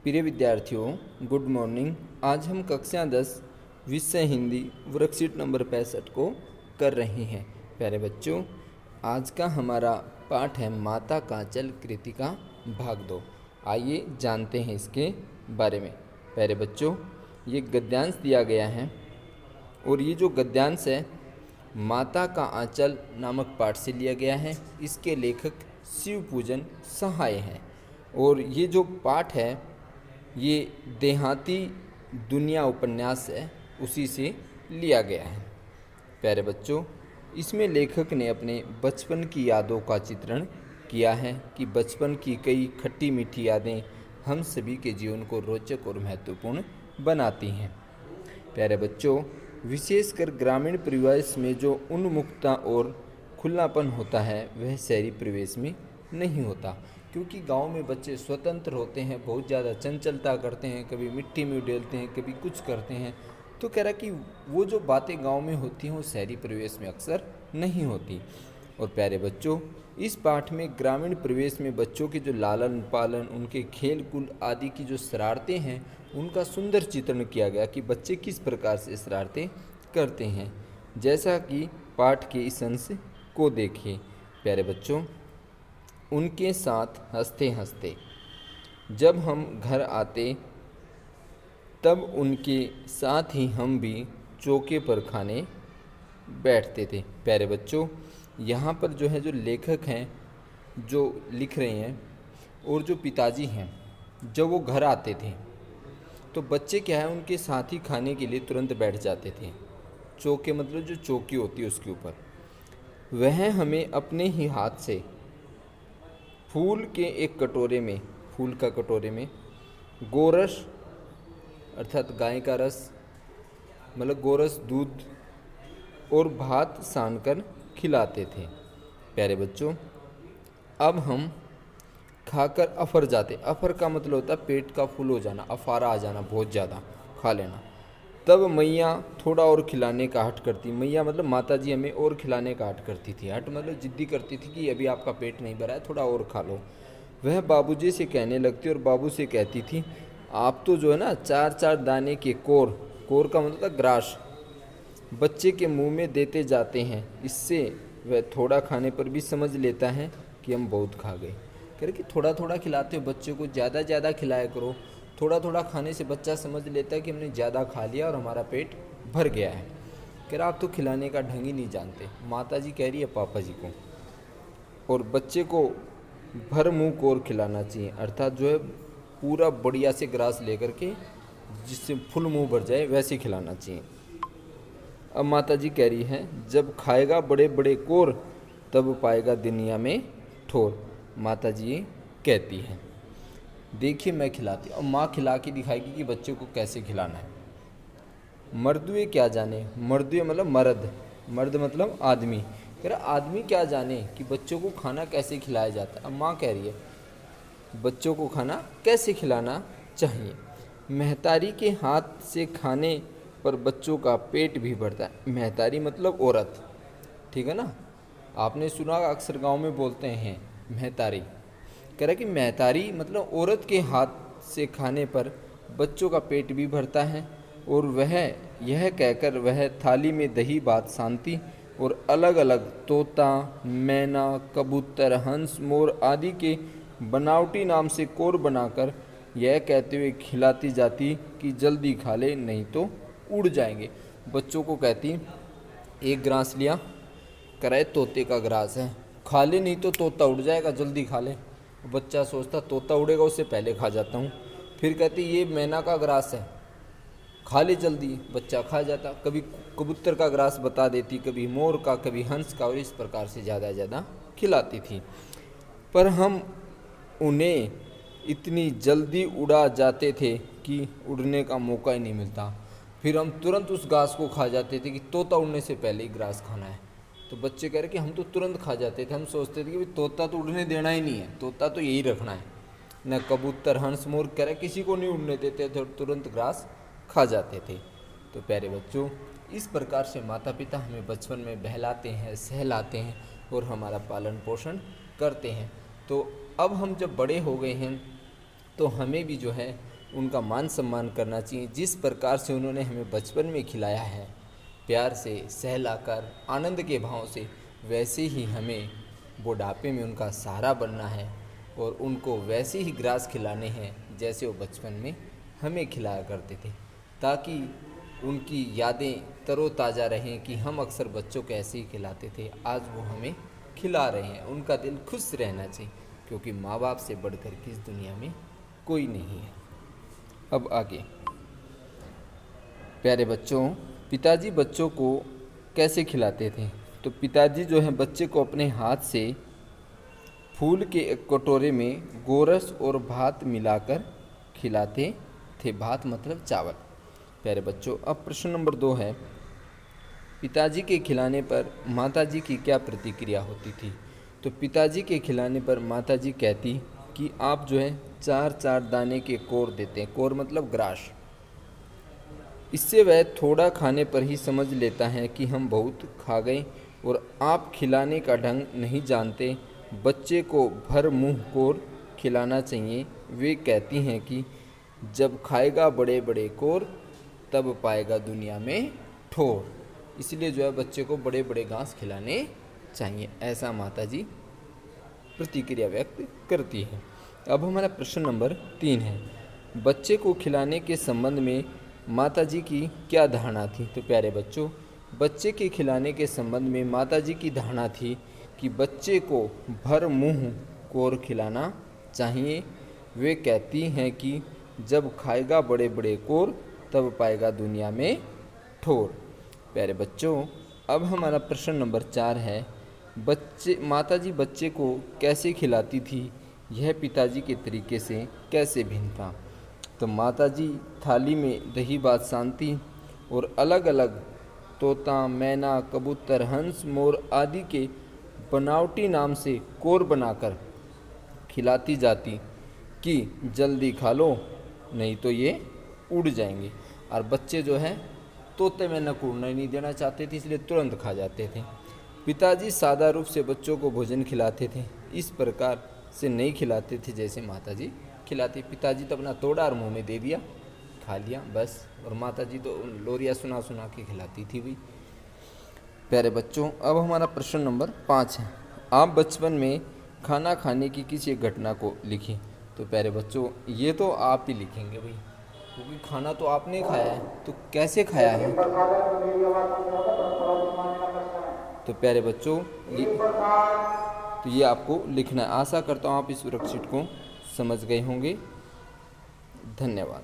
प्रिय विद्यार्थियों, good morning. आज हम कक्षा 10 विषय हिंदी वर्कशीट नंबर 65 को कर रहे हैं। प्यारे बच्चों, आज का हमारा पाठ है माता कांचल कृतिका भाग 2। आइए जानते हैं इसके बारे में। प्यारे बच्चों, ये गद्यांश दिया गया है और ये जो गद्यांश है माता का आंचल नामक पाठ से लिया गया है। इसके लेखक शिव पूजन सहाय हैं और ये जो पाठ है ये देहाती दुनिया उपन्यास है, उसी से लिया गया है। प्यारे बच्चों, इसमें लेखक ने अपने बचपन की यादों का चित्रण किया है कि बचपन की कई खट्टी मीठी यादें हम सभी के जीवन को रोचक और महत्वपूर्ण बनाती हैं। प्यारे बच्चों, विशेषकर ग्रामीण परिवेश में जो उन्मुखता और खुलापन होता है वह शहरी परिवेश में नहीं होता, क्योंकि गांव में बच्चे स्वतंत्र होते हैं, बहुत ज़्यादा चंचलता करते हैं, कभी मिट्टी में उड़ेलते हैं, कभी कुछ करते हैं। तो कह रहा कि वो जो बातें गांव में होती हैं वो शहरी परिवेश में अक्सर नहीं होती। और प्यारे बच्चों, इस पाठ में ग्रामीण परिवेश में बच्चों के जो लालन पालन, उनके खेल कूद आदि की जो शरारतें हैं उनका सुंदर चित्रण किया गया कि बच्चे किस प्रकार से शरारतें करते हैं। जैसा कि पाठ के इस अंश को देखिए। प्यारे बच्चों, उनके साथ हंसते हंसते जब हम घर आते तब उनके साथ ही हम भी चौके पर खाने बैठते थे। प्यारे बच्चों, यहाँ पर जो है जो लेखक हैं जो लिख रहे हैं और जो पिताजी हैं, जब वो घर आते थे तो बच्चे क्या है उनके साथ ही खाने के लिए तुरंत बैठ जाते थे। चौके मतलब जो चौकी होती है उसके ऊपर वह हमें अपने ही हाथ से फूल के एक कटोरे में, फूल का कटोरे में गोरस अर्थात गाय का रस मतलब गोरस दूध और भात सानकर खिलाते थे। प्यारे बच्चों, अब हम खाकर अफर जाते। अफर का मतलब होता है पेट का फुल हो जाना, अफारा आ जाना, बहुत ज़्यादा खा लेना। तब मैया थोड़ा और खिलाने का हट करती। मैया मतलब माता जी हमें और खिलाने का हट करती थी। हट मतलब जिद्दी करती थी कि अभी आपका पेट नहीं भरा है, थोड़ा और खा लो। वह बाबूजी से कहने लगती और बाबू से कहती थी, आप तो जो है ना 4-4 दाने के कोर का मतलब ग्रास बच्चे के मुंह में देते जाते हैं। इससे वह थोड़ा खाने पर भी समझ लेता है कि हम बहुत खा गए। कह रहे कि थोड़ा थोड़ा खिलाते हो बच्चे को, ज़्यादा ज़्यादा खिलाया करो। थोड़ा थोड़ा खाने से बच्चा समझ लेता है कि हमने ज़्यादा खा लिया और हमारा पेट भर गया है। कह रहा आप तो खिलाने का ढंग ही नहीं जानते। माता जी कह रही है पापा जी को, और बच्चे को भर मुंह कोर खिलाना चाहिए, अर्थात जो है पूरा बढ़िया से ग्रास लेकर के जिससे फुल मुंह भर जाए वैसे खिलाना चाहिए। अब माता जी कह रही है जब खाएगा बड़े बड़े कोर तब पाएगा दुनिया में ठोर। माता जी कहती हैं। देखिए मैं खिलाती और माँ खिला के दिखाएगी कि बच्चे को कैसे खिलाना है। मर्दुए क्या जाने, मर्दुए मतलब मर्द, मर्द मतलब आदमी। कह रहा आदमी क्या जाने कि बच्चों को खाना कैसे खिलाया जाता है। अब माँ कह रही है बच्चों को खाना कैसे खिलाना चाहिए। महतारी के हाथ से खाने पर बच्चों का पेट भी भरता है। महतारी मतलब औरत, ठीक है ना। आपने सुना अक्सर गांव में बोलते हैं महतारी। कह रहा कि महतारी मतलब औरत के हाथ से खाने पर बच्चों का पेट भी भरता है। और वह यह कहकर वह थाली में दही भात शांति और अलग अलग तोता मैना कबूतर हंस मोर आदि के बनावटी नाम से कोर बनाकर यह कहते हुए खिलाती जाती कि जल्दी खा ले नहीं तो उड़ जाएंगे। बच्चों को कहती एक ग्रास लिया, कराए तोते का ग्रास है, खा ले नहीं तो तोता उड़ जाएगा, जल्दी खा ले। बच्चा सोचता तोता उड़ेगा उससे पहले खा जाता हूँ। फिर कहती ये मैना का ग्रास है, खा ले जल्दी, बच्चा खा जाता। कभी कबूतर का ग्रास बता देती, कभी मोर का, कभी हंस का, और इस प्रकार से ज़्यादा खिलाती थी। पर हम उन्हें इतनी जल्दी उड़ा जाते थे कि उड़ने का मौका ही नहीं मिलता। फिर हम तुरंत उस घास को खा जाते थे कि तोता उड़ने से पहले ही ग्रास खाना है। तो बच्चे कह रहे कि हम तो तुरंत खा जाते थे। हम सोचते थे कि तोता तो उड़ने देना ही नहीं है, तोता तो यही रखना है। न कबूतर हंस मोर कह रहे किसी को नहीं उड़ने देते थे और तुरंत ग्रास खा जाते थे। तो प्यारे बच्चों, इस प्रकार से माता पिता हमें बचपन में बहलाते हैं, सहलाते हैं और हमारा पालन पोषण करते हैं। तो अब हम जब बड़े हो गए हैं तो हमें भी जो है उनका मान सम्मान करना चाहिए। जिस प्रकार से उन्होंने हमें बचपन में खिलाया है, प्यार से सहलाकर आनंद के भाव से, वैसे ही हमें बुढ़ापे में उनका सहारा बनना है और उनको वैसे ही ग्रास खिलाने हैं जैसे वो बचपन में हमें खिलाया करते थे, ताकि उनकी यादें तरोताज़ा रहें कि हम अक्सर बच्चों को ऐसे ही खिलाते थे, आज वो हमें खिला रहे हैं। उनका दिल खुश रहना चाहिए, क्योंकि माँ बाप से बढ़कर के इस दुनिया में कोई नहीं है। अब आगे, प्यारे बच्चों, पिताजी बच्चों को कैसे खिलाते थे? तो पिताजी जो है बच्चे को अपने हाथ से फूल के एक कटोरे में गोरस और भात मिलाकर खिलाते थे। भात मतलब चावल। प्यारे बच्चों, अब प्रश्न नंबर 2 है, पिताजी के खिलाने पर माताजी की क्या प्रतिक्रिया होती थी? तो पिताजी के खिलाने पर माताजी कहती कि आप जो है 4-4 दाने के कोर देते हैं। कोर मतलब ग्रास। इससे वह थोड़ा खाने पर ही समझ लेता है कि हम बहुत खा गए और आप खिलाने का ढंग नहीं जानते। बच्चे को भर मुंह कोर खिलाना चाहिए। वे कहती हैं कि जब खाएगा बड़े बड़े कोर तब पाएगा दुनिया में ठोर। इसलिए जो है बच्चे को बड़े बड़े घास खिलाने चाहिए, ऐसा माताजी प्रतिक्रिया व्यक्त करती है। अब हमारा प्रश्न नंबर 3 है, बच्चे को खिलाने के संबंध में माताजी की क्या धारणा थी? तो प्यारे बच्चों, बच्चे के खिलाने के संबंध में माताजी की धारणा थी कि बच्चे को भर मुंह कोर खिलाना चाहिए। वे कहती हैं कि जब खाएगा बड़े बड़े कोर तब पाएगा दुनिया में ठोर। प्यारे बच्चों, अब हमारा प्रश्न नंबर 4 है, माताजी बच्चे को कैसे खिलाती थी? यह पिताजी के तरीके से कैसे भिन्न था? तो माताजी थाली में दही भात सांती और अलग अलग तोता, मैना, कबूतर, हंस, मोर आदि के बनावटी नाम से कोर बनाकर खिलाती जाती कि जल्दी खा लो नहीं तो ये उड़ जाएंगे। और बच्चे जो है तोते मैना को उड़ने नहीं देना चाहते थे, इसलिए तुरंत खा जाते थे। पिताजी सादा रूप से बच्चों को भोजन खिलाते थे, इस प्रकार से नहीं खिलाते थे जैसे माताजी खिलाती। पिताजी तो अपना तोड़ा और मुंह में दे दिया, खा लिया बस, और माताजी तो लोरियाँ सुना सुना के खिलाती थी भी। प्यारे बच्चों, अब हमारा प्रश्न नंबर 5 है, आप बचपन में खाना खाने की किसी एक घटना को लिखें। तो प्यारे बच्चों, ये तो आप ही लिखेंगे भाई, क्योंकि खाना तो आपने खाया है, तो कैसे खाया है? तो प्यारे बच्चों, ये आपको लिखना है। आशा करता हूँ आप इस वर्कशीट को समझ गए होंगे। धन्यवाद।